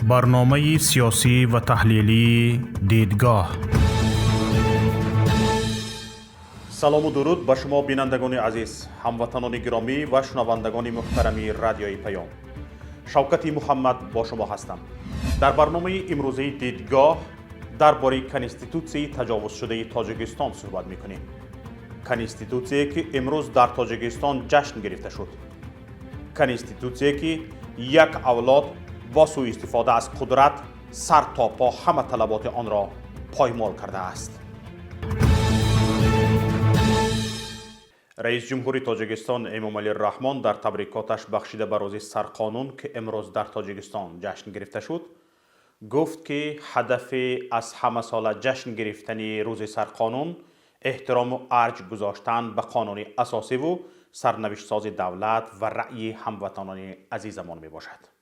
برنامه سیاسی و تحلیلی دیدگاه. سلام و درود به شما بینندگان عزیز، هموطنان گرامی و شنوندگان محترم رادیوی پیام. شوکت محمد با شما هستم. در برنامه امروزی دیدگاه درباره کنستیتوسی تجاوز شده تاجیکستان صحبت می‌کنیم. کنستیتوسی که امروز در تاجیکستان جشن گرفته شد. کنستیتوسی که یک اولاد با سوء استفاده از قدرت سر تا پا همه طلبات آن را پایمال کرده است. رئیس جمهوری تاجیکستان امامعلی رحمان در تبریکاتش بخشیده به روز سرقانون که امروز در تاجیکستان جشن گرفته شد، گفت که هدف از همه ساله جشن گرفتن روز سرقانون احترام و ارج گذاشتن به قانون اساسی و سرنوشت ساز دولت و رأی هموطنان عزیزمان می باشد.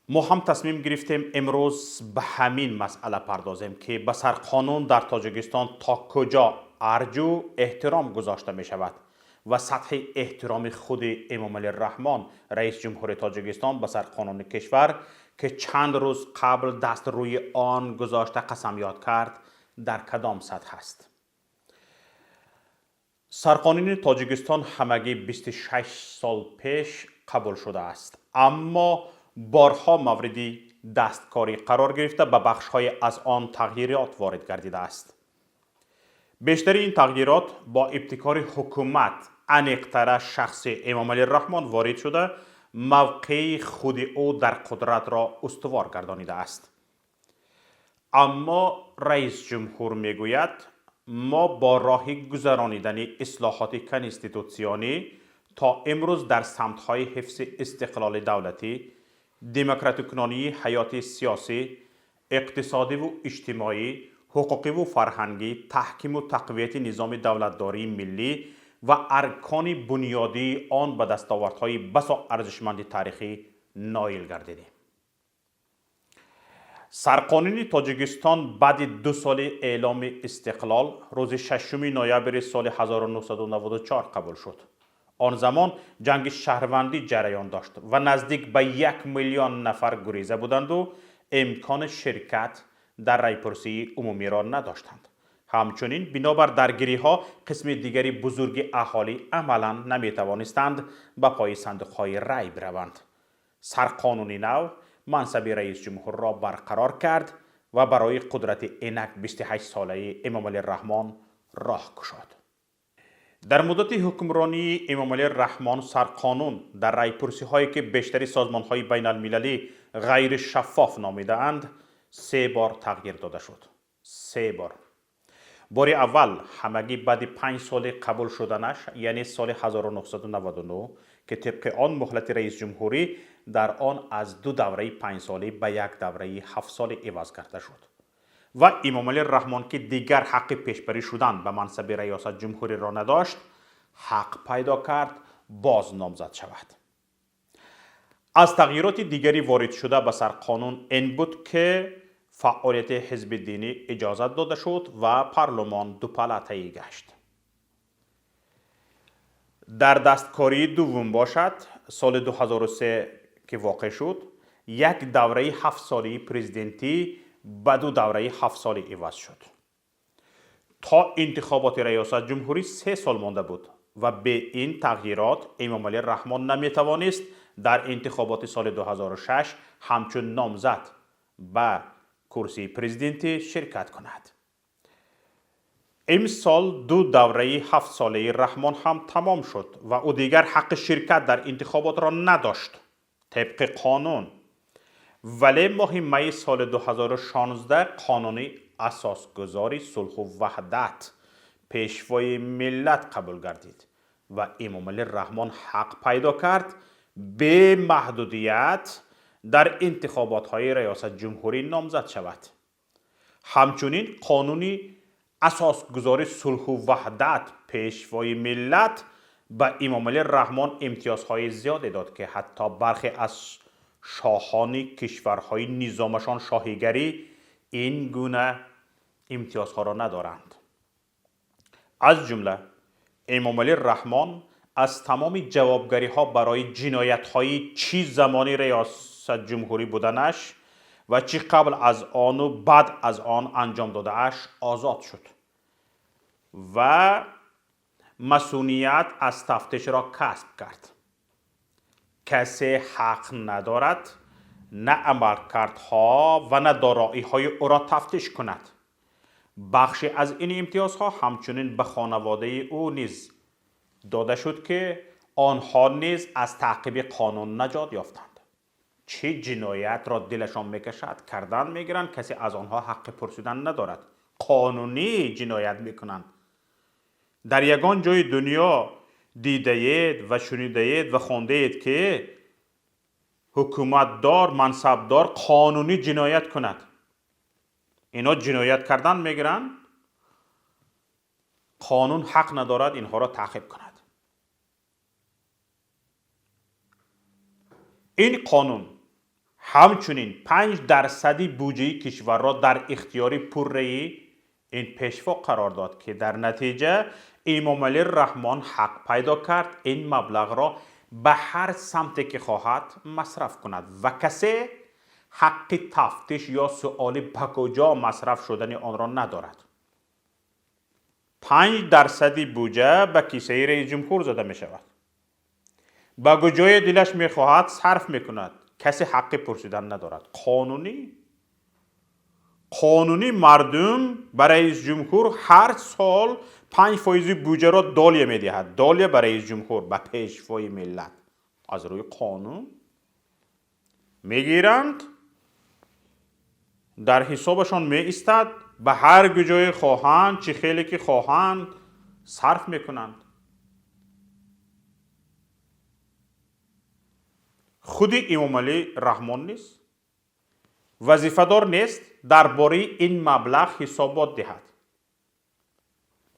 ما هم تصمیم گرفتیم امروز به همین مسئله پردازیم که به سرقانون در تاجیکستان تا کجا ارج و احترام گذاشته می شود و سطح احترام خود امامعلی رحمان رئیس جمهور تاجیکستان به سرقانون کشور که چند روز قبل دست روی آن گذاشته قسم یاد کرد در کدام سطح است. سرقانون تاجیکستان همگی 26 سال پیش قبول شده است، اما بارها موردی دستکاری قرار گرفته به بخش‌های از آن تغییرات وارد گردیده است. بیشتر این تغییرات با ابتکار حکومت انیق‌تر شخص امامعلی رحمان وارد شده موقع خود او در قدرت را استوار گردانیده است. اما رئیس جمهور میگوید ما با راه گذرانیدن اصلاحات کنستیتوسیونی تا امروز در سمت‌های حفظ استقلال دولتی، دموکراتیک کنانی حیات سیاسی، اقتصادی و اجتماعی، حقوقی و فرهنگی، تحکیم و تقویت نظام دولتداری ملی و ارکان بنیادی آن به دستاوردهای بسا ارزشمند تاریخی نائل گردیدیم. سرقانون تاجیکستان بعد 2 سال اعلام استقلال روز 6 نوامبر سال 1994 قبول شد. آن زمان جنگ شهروندی جریان داشت و نزدیک به 1 میلیون نفر گریزه بودند و امکان شرکت در رایپرسی عمومی را نداشتند. همچنین بنابر درگیری ها قسم دیگری بزرگ اهالی عملا نمی توانستند به پای صندوق های رای بروند. سرقانون نو منصب رئیس جمهور را برقرار کرد و برای قدرت اینک 28 ساله امامعلی رحمان راه گشاد. در مدت حکمرانی امامعلی رحمان سرقانون در رایپرسی هایی که بیشتری سازمان های بین المللی غیر شفاف نامیده اند 3 بار تغییر داده شد. 3 بار. بار اول همگی بعد 5 سال قبول شدنش یعنی سال 1999 که طبق آن مهلت رئیس جمهوری در آن از 2 دوره 5 ساله به 1 دوره 7 ساله عوض کرده شد و امامعلی رحمان که دیگر حق پیشبری شدن به منصب ریاست جمهوری را نداشت حق پیدا کرد باز نامزد شود. از تغییرات دیگری وارد شده به سرقانون این بود که فعالیت حزب دینی اجازت داده شد و پارلمان 2 پالاته‌ای گشت. در دستکاری دوم باشد سال 2003 که واقع شد 1 دوره 7 ساله پرزیدنتی به 2 دوره 7 ساله عوض شد. تا انتخابات ریاست جمهوری 3 سال مانده بود و به این تغییرات امامعلی رحمان نمیتوانست در انتخابات سال 2006 همچون نامزد به کرسی پرزیدنتی شرکت کند. امسال 2 دوره 7 ساله رحمان هم تمام شد و او دیگر حق شرکت در انتخابات را نداشت طبق قانون. ولی ماه می سال 2016 قانون اساسگذاری صلح و وحدت پیشوای ملت قبول گردید و امامعلی رحمان حق پیدا کرد به محدودیت در انتخابات های ریاست جمهوری نامزد شود. همچنین قانون اساسگذاری صلح و وحدت پیشوای ملت به امامعلی رحمان امتیازهای زیادی داد که حتی برخی از شاهان کشورهای نظامشان شاهیگری این گونه امتیازها را ندارند. از جمله امامعلی رحمان از تمام جوابگری ها برای جنایت های چی زمانی صد جمهوری بودنش و چی قبل از آن و بعد از آن انجام داده اش آزاد شد و مسئولیت از تفتیش را کسب کرد. کسی حق ندارد نه عملکردها و نه دارایی‌های او را تفتیش کند. بخشی از این امتیازها همچنین به خانواده او نیز داده شد که آنها نیز از تعقیب قانون نجات یافتند. چه جنایت را دلشان میکشد کردن میگیرند، کسی از آنها حق پرسیدن ندارد، قانونی جنایت میکنند. در یگان جای دنیا دیده اید و شنیده اید و خوانده اید که حکومتدار، منصبدار قانونی جنایت کند؟ اینا جنایت کردن میگیرند، قانون حق ندارد اینها را تعقیب کند. این قانون همچنین 5% بودجه کشور را در اختیار پررأی این پیشوا قرار داد که در نتیجه امام علی رحمان حق پیدا کرد این مبلغ را به هر سمتی که خواهد مصرف کند و کسی حق تفتیش یا سؤال به کجا مصرف شدن آن را ندارد. 5% بودجه به کیسه رئیس جمهور زده می شود. به کجای دلش می خواهد صرف می کند. کسی حق پرسیدن ندارد. قانونی مردم برای رئیس جمهور هر سال 5% بودجه را دالیه می دهد. دالیه برای رئیس جمهور به پیشوای ملت از روی قانون می گیرند، در حسابشان می ایستد، به هر جای خواهند چه خیلی که خواهند صرف می کنند. خود امام علی رحمان نیست، وظیفه دار نیست درباره این مبلغ حسابات دهد.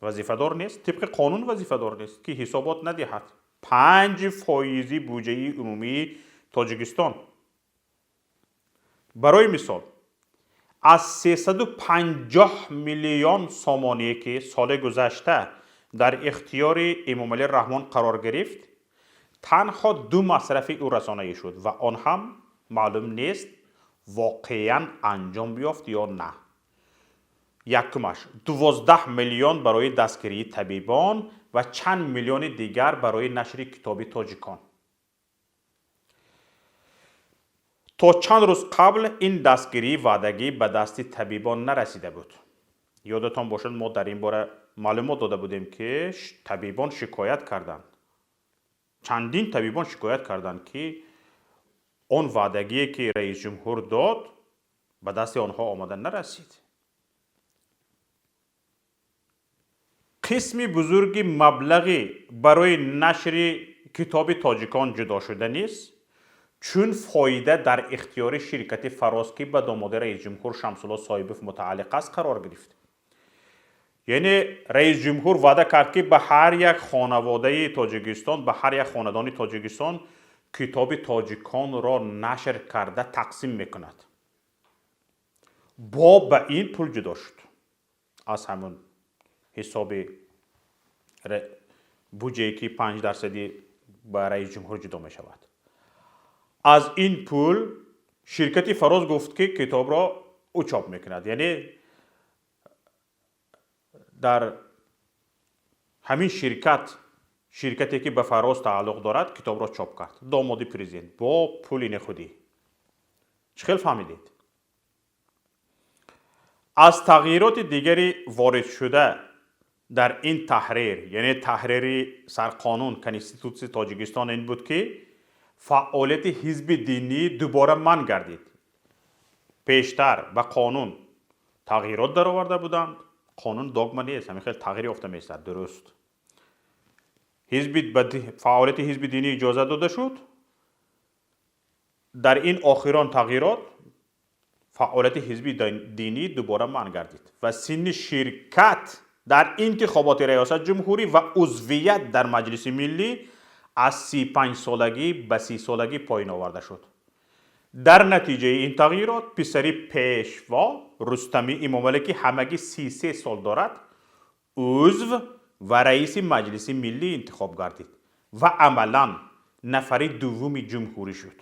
وظیفه دار نیست، طبق قانون وظیفه دار نیست که حسابات ندهد. 5% بودجه عمومی تاجیکستان. برای مثال از 350 میلیون سامانه که سال گذشته در اختیار امام علی رحمان قرار گرفت، تنها 2 مصرف او رسانه‌ای شد و آن هم معلوم نیست واقعا انجام بیافت یا نه. یکمش 12 میلیون برای دستگیری طبیبان و چند میلیون دیگر برای نشر کتاب تاجیکان. تا چند روز قبل این دستگیری وعدگی به دست طبیبان نرسیده بود. یادتان باشد ما در این باره معلومات داده بودیم که طبیبان شکایت کردند. چندین طبیبان شکایت کردند که اون وعدگی که رئیس جمهور داد به دست آنها آمده نرسید. قسمی بزرگی مبلغی برای نشر کتاب تاجیکان جدا شده نیست، چون فایده در اختیار شرکت فراز که به داماد رئیس جمهور شمس الله صایبوف متعلق است قرار گرفت. یعنی رئیس جمهور وعده کرد که به هر یک خانواده تاجیکستان، به هر یک خاندان تاجیکستان کتاب تاجیکان را نشر کرده تقسیم میکند. با به این پول جدا شد از همون حساب بودجه که 5% به رئیس جمهور جدا می شود. از این پول شرکت فراز گفت که کتاب را او چاپ میکند. یعنی در همین شرکتی که به فراز تعلق دارد کتاب را چاپ کرد. داماد پرزیدنت با پول خودی. چخیل فهمیدید؟ از تغییرات دیگری وارد شده در این تحریر، یعنی تحریر سرقانون کنستیتوسی تاجیکستان، این بود که فعالیت حزب دینی دوباره منع گردید. پیشتر به قانون تغییرات در آورده بودند. قانون داغمه نیست، همین خیلی تغییر یافته می‌اید. درست فعالیت حزب دینی اجازه داده شد. در این آخران تغییرات فعالیت حزب دینی دوباره منع گردید و سن شرکت در انتخابات ریاست جمهوری و عضویت در مجلس ملی از 35 سالگی به 30 سالگی پایین آورده شد. در نتیجه این تغییرات پسری پیشوا رستمی امام علی که همگی 33 سال دارد عضو و رئیس مجلس ملی انتخاب گردید و عملا نفر دوم جمهوری شد.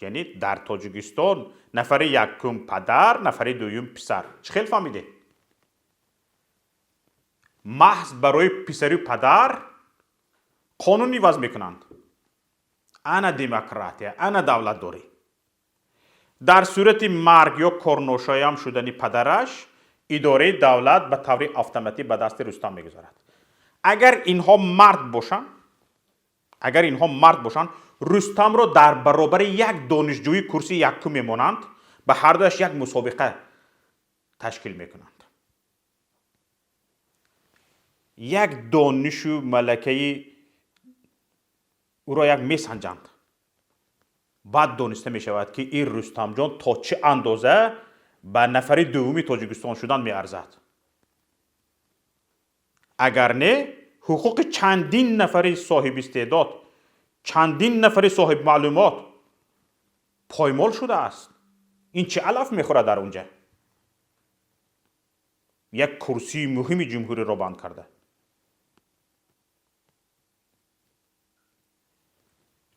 یعنی در تاجیکستان نفر یکم پدر، نفر دوم پسر. چه خیلی فهمیده؟ محض برای پسری و پدر قانونی وضع میکنند. انا دموکراتیا، انا دولت داری. در صورت مرگ یا کرنوشای هم شدنی پدرش، اداره دولت به طور اتوماتیک به دست رستم میگذارد. اگر اینها مرد باشن، رستم رو در برابر یک دانشجوی کرسی یکم میمانند، به هر دوش یک مسابقه تشکیل میکنند. یک دانشجو ملکه‌ای او را یک میسنجند. بعد دانسته می شود که این رستم جان تا چه اندازه به نفر دومی تاجیکستان شدن می ارزد. اگر نه، حقوق چندین نفر صاحب استعداد، چندین نفر صاحب معلومات پایمال شده است. این چه علف می خوره در اونجا؟ یک کرسی مهمی جمهوری را بند کرده.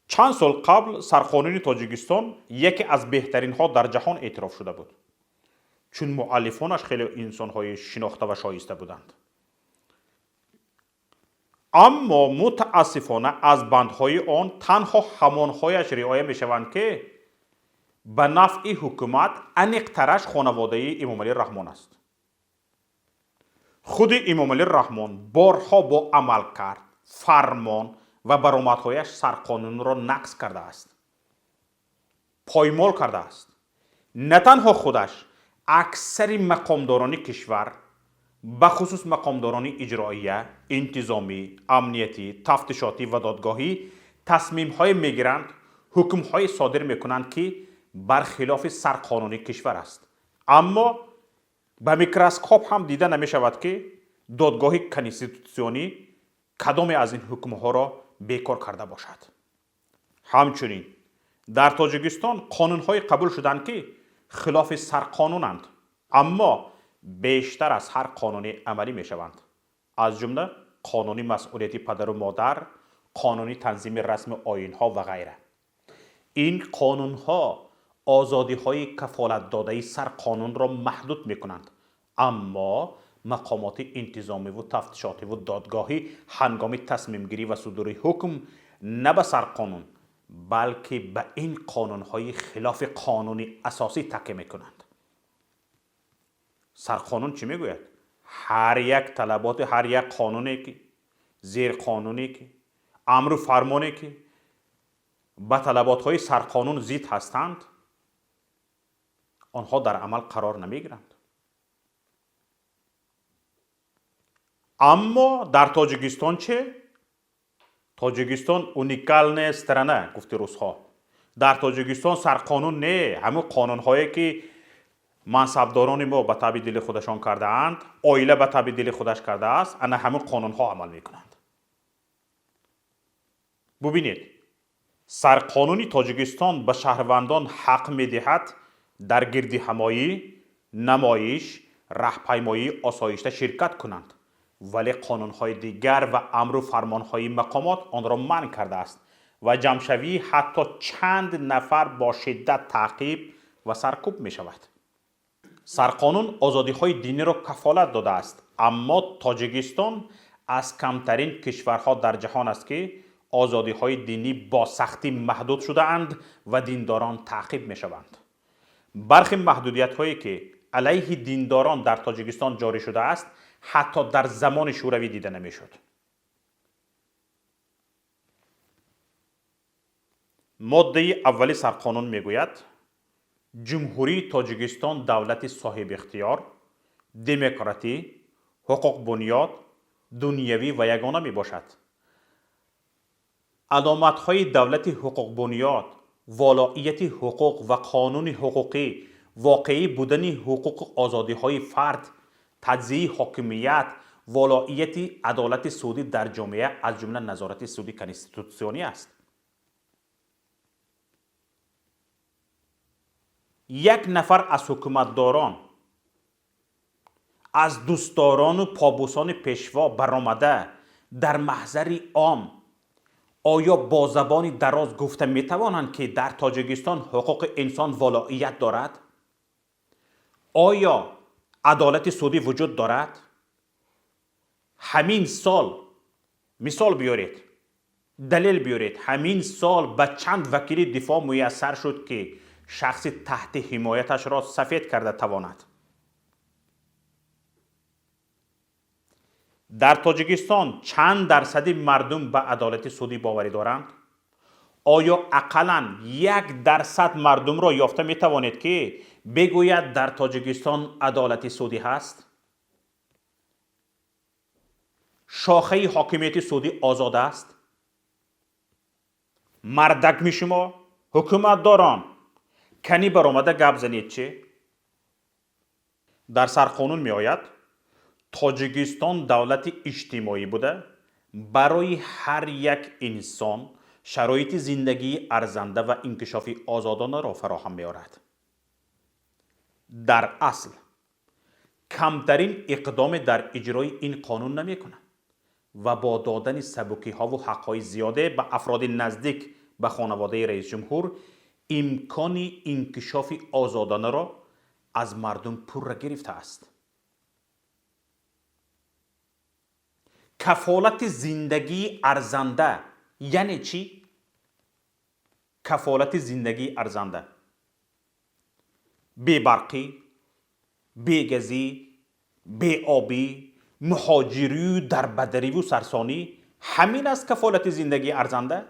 چند سال قبل سرقانون تاجیکستان یکی از بهترین ها در جهان اعتراف شده بود، چون مؤلفانش خیلی انسان های شناخته و شایسته بودند. اما متاسفانه از بندهای آن تنها همانهایش رعایت می شوند که به نفع حکومت انیقترش خانواده امام علی رحمان است. خود امام علی رحمان بارها با عمل کرد، فرمان و برآمدهایش سرقانون را نقض کرده است، پایمال کرده است. نه تنها خودش، اکثر مقامداران کشور، به خصوص مقامداران اجرایی، انتظامی، امنیتی، تفتیشاتی و دادگاهی تصمیم‌های میگیرند، حکم‌های صادر میکنند که برخلاف سرقانونی کشور است. اما به میکروسکوپ هم دیده نمیشود که دادگاه کنستیتوسیونی کدام از این حکم‌ها را بیکار کرده باشد. همچنین در تاجیکستان قانون‌های قبول شدند که خلاف سرقانونند، اما بیشتر از هر قانونی عملی می شوند. از جمله قانونی مسئولیت پدر و مادر، قانونی تنظیم رسم آیین‌ها و غیره. این قانون‌ها آزادی‌های کفالت داده سرقانون را محدود می کنند، اما مقامات انتظامی و تفتیشاتی و دادگاهی هنگام تصمیم گیری و صدور حکم نه به سرقانون بلکه به این قانون‌های خلاف قانونی اساسی تکیه می کنند. سرقانون چی میگوید؟ هر یک طلبات هر یک قانونی که زیر قانونی که امر و فرمانی که به طلبات‌های سرقانون ضد هستند، آنها در عمل قرار نمیگیرند. اما در تاجیکستان چه؟ تاجیکستان اونیکال نه، استرانه گفته روس‌ها. در تاجیکستان سرقانون نه، همون قانون‌هایی که منصبداران ما به تبع دل خودشان کرده اند، عائله به تبع دل خودش کرده است، انا همون قانون‌ها عمل میکنند. ببینید، سرقانونی تاجیکستان به شهروندان حق میدهد در گردی همایی، نمایش، راهپیمایی آسایشته شرکت کنند، ولی قانون‌های دیگر و امر و فرمان‌های مقامات آن را منع کرده است و جمع‌شوی حتی چند نفر با شدت تعقیب و سرکوب می شود. سرقانون آزادی‌های دینی را کفالت داده است، اما تاجیکستان از کمترین کشورها در جهان است که آزادی‌های دینی با سختی محدود شده اند و دینداران تعقیب می شوند. برخی محدودیت‌هایی که علیه دینداران در تاجیکستان جاری شده است، حتی در زمان شوروی دیده نمی‌شد. ماده اولی سرقانون میگوید جمهوری تاجیکستان دولت صاحب اختیار، دموکراتی، حقوق بنیاد، دنیوی و یگانه می باشد. علامت‌های دولت حقوق بنیاد، ولایت حقوق و قانون حقوقی، واقعی بودن حقوق آزادی‌های فرد، تجزیه حاکمیت، ولایت عدالت سودی در جامعه از جمله نظارت سودی کنستیتوسیونی است. یک نفر از حکومتداران، از دوستداران و پابوسان پیشوا برآمده در محضر عام آیا با زبانی دراز گفته می توانند که در تاجیکستان حقوق انسان ولایت دارد؟ آیا عدالت سودی وجود دارد؟ همین سال مثال بیارید، دلیل بیارید، همین سال به چند وکیل دفاع میسر شد که شخص تحت حمایتش را سفید کرده تواند؟ در تاجیکستان چند درصدی مردم به عدالت سودی باوری دارند؟ آیا اقلاً 1% مردم را یافته می توانید که بگوید در تاجیکستان عدالت سودی هست؟ شاخه حاکمیت سودی آزاد است؟ مردک می شما حکومت داران کنی برآمده گپ زنید چه؟ در سرقانون می آید تاجیکستان دولت اجتماعی بوده، برای هر یک انسان شرایط زندگی ارزنده و انکشافی آزادانه را فراهم می آورد. در اصل کمترین اقدام در اجرای این قانون نمی کنند و با دادن سبکی ها و حق های زیاده به افراد نزدیک به خانواده رئیس جمهور امکان انکشاف آزادانه را از مردم پر گرفته است. کفالت زندگی ارزنده یعنی چی؟ کفالت زندگی ارزنده بی برقی، بی گزی، بی آبی، مهاجری در بدری و سرسانی، همین است کفالت زندگی ارزنده؟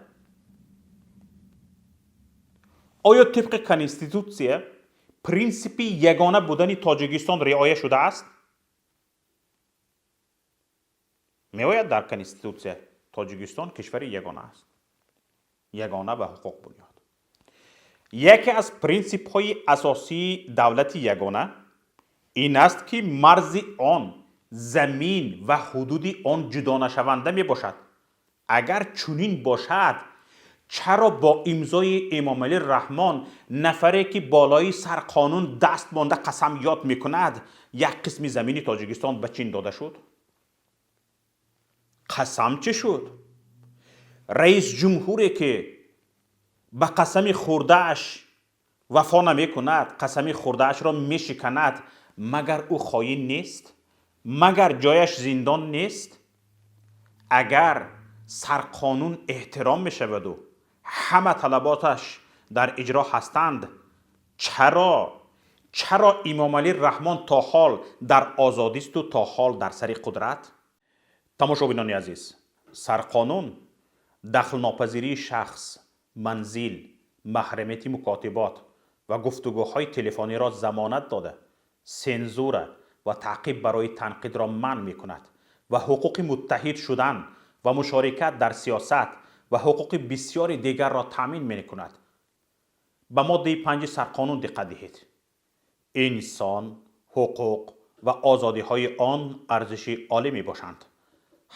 آیا طبق کنستیتوسیه پرینسیپ یگانه بودن تاجیکستان رعایت شده است؟ می‌آید در کنستیتوسیه تاجیکستان کشور یگانه است، یگانه به حقوق بنیاد. یکی از پرینسیپ های اساسی دولت یگانه این است که مرز آن، زمین و حدود آن جدا نشونده می باشد. اگر چنین باشد چرا با امضای امام علی رحمان نفری که بالای سر قانون دست مانده قسم یاد می کند یک قسم زمین تاجیکستان به چین داده شد؟ قسم چه شد؟ رئیس جمهوری که به قسم خوردهش وفا نمی کند، قسم خوردهش را می شکند، مگر او خائن نیست؟ مگر جایش زندان نیست؟ اگر سرقانون احترام می شود و همه طلباتش در اجرا هستند، چرا امام علی رحمان تا حال در آزادی است و تا حال در سر قدرت؟ تماشابینان عزیز، سرقانون دخل ناپذیری شخص، منزل، محرمیت مکاتبات و گفتگوهای تلفنی را ضمانت داده، سنزور و تعقیب برای تنقید را منع می کند و حقوق متحد شدن و مشارکت در سیاست و حقوق بسیاری دیگر را تامین می کند. به ماده 5 سرقانون دقت دهید. انسان حقوق و آزادی های آن ارزش عالی می باشند.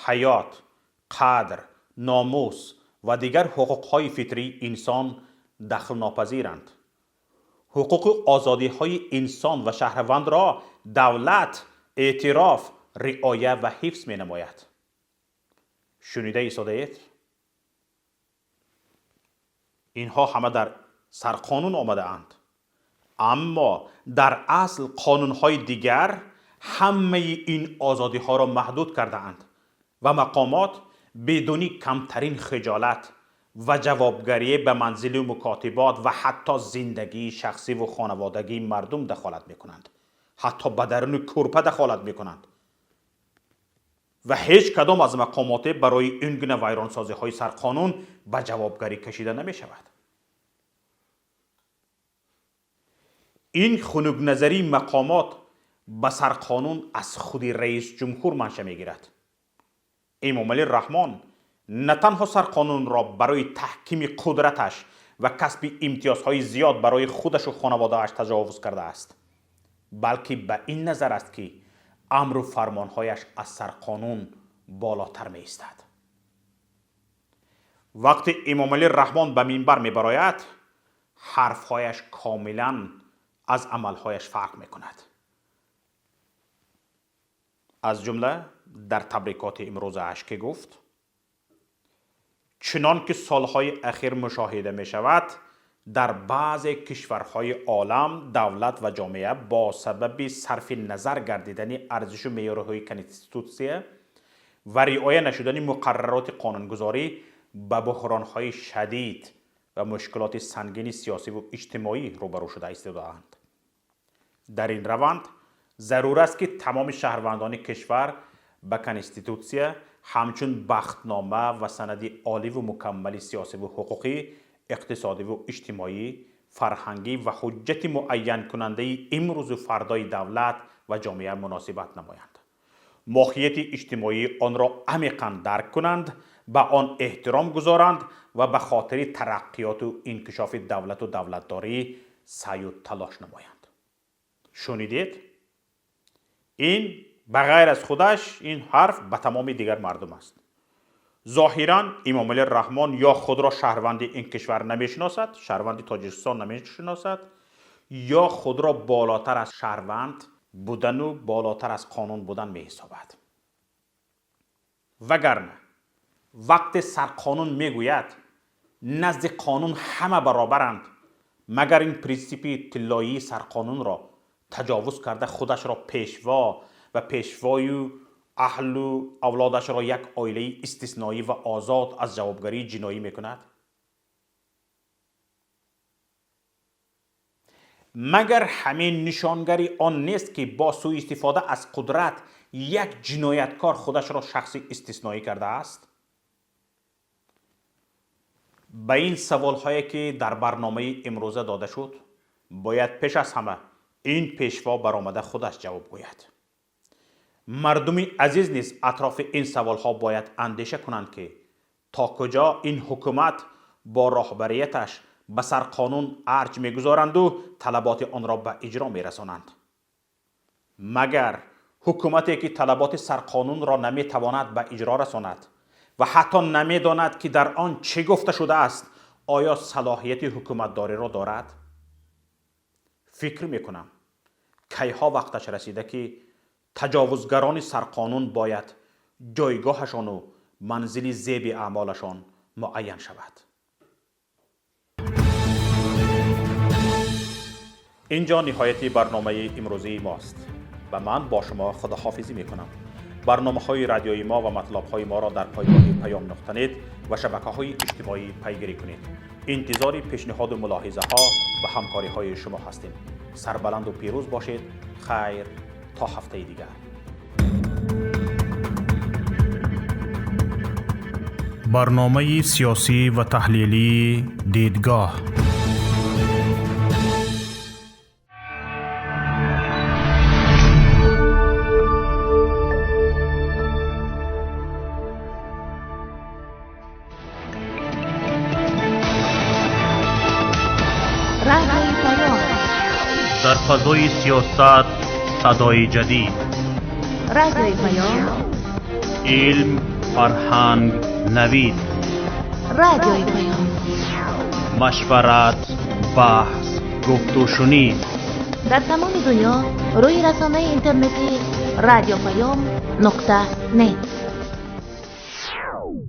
حیات، قدر، ناموس و دیگر حقوق های فطری انسان دخل ناپذیرند. حقوق آزادی های انسان و شهروند را دولت اعتراف، رعایت و حفظ می نماید. شنیده ایستاده اید؟ اینها همه در سرقانون آمده اند، اما در اصل قانون های دیگر همه این آزادی ها را محدود کرده اند و مقامات بدون کمترین خجالت و جوابگری به منزل و مکاتبات و حتی زندگی شخصی و خانوادگی مردم دخالت می کنند. حتی به درون کورپه دخالت می کنند و هیچ کدام از مقامات برای این گونه ویرانسازی های سرقانون به جوابگری کشیده نمی شود. این خنک نظری مقامات به سرقانون از خود رئیس جمهور منشأ می گیرد. امام علی رحمان نه تنها سرقانون را برای تحکیم قدرتش و کسب امتیازهای زیاد برای خودش و خانواده‌اش تجاوز کرده است، بلکه به این نظر است که امر و فرمانهایش از سرقانون بالاتر می ایستد. وقتی امام علی رحمان به منبر می براید، حرفهایش کاملا از عملهایش فرق می کند. از جمله در تبریکات امروزش که گفت: چنان که سالهای اخیر مشاهده می شود در بعض کشورهای عالم دولت و جامعه با سبب صرف نظر گردیدن ارزش و معیارهای کنستیتوسیه و رعایت نشدن مقررات قانونگذاری به بحرانهای شدید و مشکلات سنگین سیاسی و اجتماعی روبرو شده ایستاده‌اند. در این روند ضرور است که تمام شهروندان کشور به کنستیتوسیه همچون بختنامه و سند عالی و مکمل سیاسی و حقوقی، اقتصادی و اجتماعی، فرهنگی و حجت معین کننده امروز و فردای دولت و جامعه مناسبت نمایند. ماهیت اجتماعی آن را عمیقاً درک کنند، به آن احترام گذارند و به خاطر ترقیات و انکشاف دولت و دولتداری سعی و تلاش نمایند. شنیدید؟ این بغیر از خودش این حرف به تمام دیگر مردم است. ظاهراً امام علی رحمان یا خود را شهروند این کشور نمیشناسد، شهروند تاجیکستان نمیشناسد، یا خود را بالاتر از شهروند بودن و بالاتر از قانون بودن میحسابد. وگرنه وقت سرقانون میگوید نزد قانون همه برابرند، مگر این پرینسیپ طلایی سرقانون را تجاوز کرده خودش را پیشوا و پیشوای و اهل و اولادش را یک عائله استثنایی و آزاد از جوابگری جنایی میکند؟ مگر همین نشانگری آن نیست که با سوء استفاده از قدرت یک جنایتکار خودش را شخص استثنایی کرده است؟ به این سوالهایی که در برنامه امروزه داده شد باید پیش از همه این پیشوا برآمده خودش جواب گوید. مردم عزیز نیز اطراف این سوالها باید اندیشه کنند که تا کجا این حکومت با راهبریتش به سر قانون ارج میگذارند و طلبات آن را به اجرا میرسانند. مگر حکومتی که طلبات سرقانون را نمیتواند به اجرا رساند و حتی نمیداند که در آن چه گفته شده است آیا صلاحیت حکومتداری را دارد؟ فکر میکنم کیها وقتش رسیده که تجاوزگران سرقانون باید جایگاهشان و منزل زیب اعمالشان معین شود. اینجا نهایت برنامه امروزی ماست و من با شما خداحافظی میکنم. برنامه‌های رادیویی ما و مطلب‌های ما را در پایگاه پیام نقطه نت و شبکه‌های اجتماعی پیگیری کنید. انتظار پیشنهاد و ملاحظه‌ها و همکاری‌های شما هستیم. سربلند و پیروز باشید. خیر تا هفته دیگر. برنامه سیاسی و تحلیلی دیدگاه. در فضای سیاست صدای جدید. رادیوی پیام. علم، فرهنگ، نوید. رادیوی پیام. مشورت، بحث، گفت و شنید. در تمام دنیا روی رسانه اینترنتی رادیو پیام نقطه نت.